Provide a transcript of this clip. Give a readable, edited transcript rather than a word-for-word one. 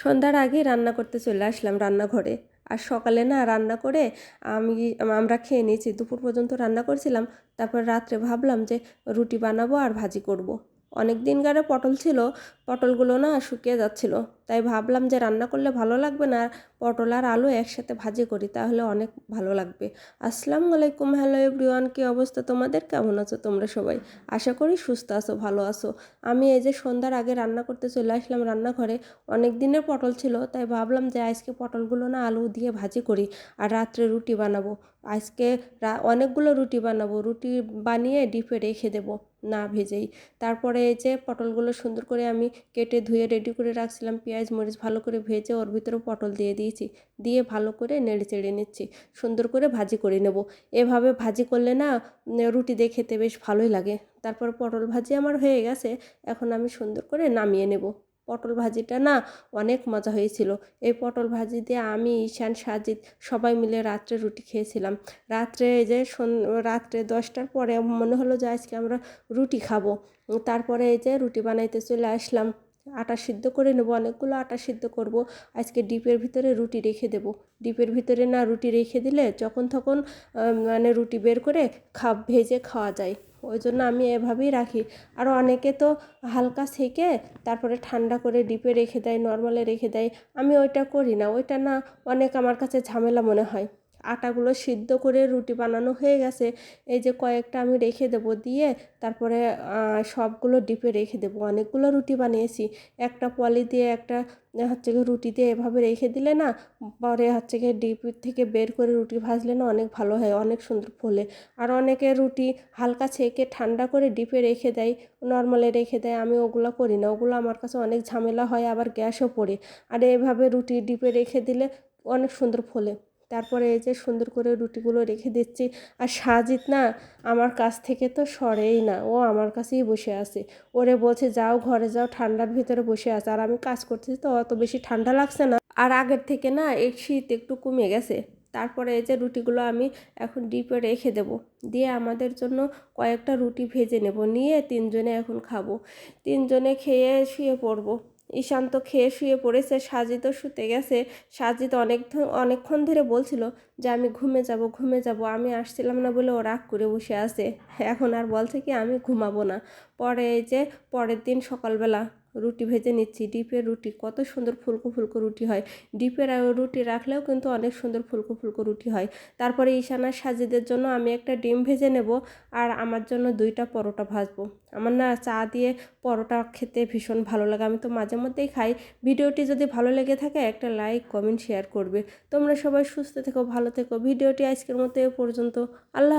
সন্ধ্যার আগে রান্না করতে চলে আসলাম রান্নাঘরে। আর সকালে না রান্না করে আমি আমরা খেয়ে নিয়েছি, দুপুর পর্যন্ত রান্না করছিলাম। তারপর রাত্রে ভাবলাম যে রুটি বানাবো আর ভাজি করব। অনেক দিনকারে পটল ছিল, পটলগুলো না শুকিয়ে যাচ্ছিল। তাই ভাবলাম যে রান্না করলে ভালো লাগবে না, পটল আর আলু একসাথে ভাজি করি, তাহলে অনেক ভালো লাগবে। আসসালামু আলাইকুম, হ্যালো এভরিওয়ান, কী অবস্থা তোমাদের? কেমন আছো তোমরা সবাই? আশা করি সুস্থ আছো, ভালো আছো। আমি এই যে সন্ধ্যার আগে রান্না করতে চলে আসলাম রান্নাঘরে। অনেক দিনের পটল ছিল, তাই ভাবলাম যে আজকে পটলগুলো না আলু দিয়ে ভাজি করি আর রাত্রে রুটি বানাবো। আজকে অনেকগুলো রুটি বানাবো, রুটি বানিয়ে ডিপে রেখে দেবো না ভেজেই। তারপরে এই যে পটলগুলো সুন্দর করে আমি কেটে ধুয়ে রেডি করে রাখছিলাম, পেঁয়াজ মরিচ ভালো করে ভেজে ওর ভিতরে পটল দিয়ে দিয়েছি, দিয়ে ভালো করে নেড়ে চেড়ে নিচ্ছি, সুন্দর করে ভাজি করে নেব। এভাবে ভাজি করলে না রুটি দিয়ে খেতে বেশ ভালোই লাগে। তারপর পটল ভাজি আমার হয়ে গেছে, এখন আমি সুন্দর করে নামিয়ে নেব। পটল ভাজিটা না অনেক মজা হয়েছিল। এই পটল ভাজি দিয়ে আমি, ঈশান, সাজিদ সবাই মিলে রাত্রে রুটি খেয়েছিলাম। রাত্রে এই যে রাত্রে 10টার পরে মনে হলো যে আজকে আমরা রুটি খাবো। তারপরে এই যে রুটি বানাইতে চলে আসলাম। আটা সিদ্ধ করে নেব, অনেকগুলো আটা সিদ্ধ করব। আজকে ডিপের ভিতরে রুটি রেখে দেব। ডিপের ভিতরে না রুটি রেখে দিলে যখন তখন মানে রুটি বের করে ভেজে খাওয়া যায়। ওই জন্য আমি এভাবেই রাখি। আর অনেকে তো হালকা সেকে তারপরে ঠান্ডা করে ডিপে রেখে দেয়, নর্মালে রেখে দেয়। আমি ওইটা করি না, ওইটা না অনেক আমার কাছে ঝামেলা মনে হয়। আটাগুলো সিদ্ধ করে রুটি বানানো হয়ে গেছে, এই যে কয়েকটা আমি রেখে দেবো, দিয়ে তারপরে সবগুলো ডিপে রেখে দেবো। অনেকগুলো রুটি বানিয়েছি, একটা পলি দিয়ে একটা হচ্ছে গিয়ে রুটি দিয়ে এভাবে রেখে দিলে না পরে হচ্ছে গিয়ে ডিপ থেকে বের করে রুটি ভাজলে না অনেক ভালো হয়, অনেক সুন্দর ফোলে। আর অনেকে রুটি হালকা ছেঁকে ঠান্ডা করে ডিপে রেখে দেয়, নর্মালে রেখে দেয়। আমি ওগুলো করি না, ওগুলো আমার কাছে অনেক ঝামেলা হয়, আবার গ্যাসও পড়ে। আর এভাবে রুটি ডিপে রেখে দিলে অনেক সুন্দর ফোলে। তারপরে এই যে সুন্দর করে রুটিগুলো রেখে দিচ্ছি। আর সাজিদ না আমার কাছ থেকে তো সরেই না, ও আমার কাছেই বসে আছে। ওরে বলছে যাও ঘরে যাও, ঠান্ডার ভিতরে বসে আছে। আর আমি কাজ করতেছি তো অত বেশি ঠান্ডা লাগছে না, আর আগের থেকে না এই শীত একটু কমে গেছে। তারপরে এই যে রুটিগুলো আমি এখন ডিপে রেখে দেব, দিয়ে আমাদের জন্য কয়েকটা রুটি ভেজে নেব, নিয়ে তিনজনে এখন খাবো। তিনজনে খেয়ে শুয়ে পড়বো। ঈশান তো খেয়ে শুয়ে পড়েছে, সাজিদও শুতে গেছে। সাজিদ অনেকক্ষণ ধরে বলছিল যে আমি ঘুমে যাব ঘুমে যাব, আমি আসছিলাম না বলে ও রাগ করে বসে আছে। এখন আর বলছে কি আমি ঘুমাবো না। পরে এই যে পরের দিন সকালবেলা রুটি ভেজে নিচ্ছি। ডিপের রুটি কত সুন্দর ফুলকো ফুলকো রুটি হয়। ডিপের রুটি রাখলেও কিন্তু অনেক সুন্দর ফুলকো ফুলকো রুটি হয়। তারপরে ঈশানার সাজিদের জন্য আমি একটা ডিম ভেজে নেব, আর আমার জন্য 2টা পরোটা ভাজবো। আমার না চা দিয়ে পরোটা খেতে ভীষণ ভালো লাগে, আমি তো মাঝে মধ্যেই খাই। ভিডিওটি যদি ভালো লেগে থাকে একটা লাইক কমেন্ট শেয়ার করবে। তোমরা সবাই সুস্থ থেকো, ভালো থেকো। ভিডিওটি আজকের মতো এ পর্যন্ত। আল্লাহ।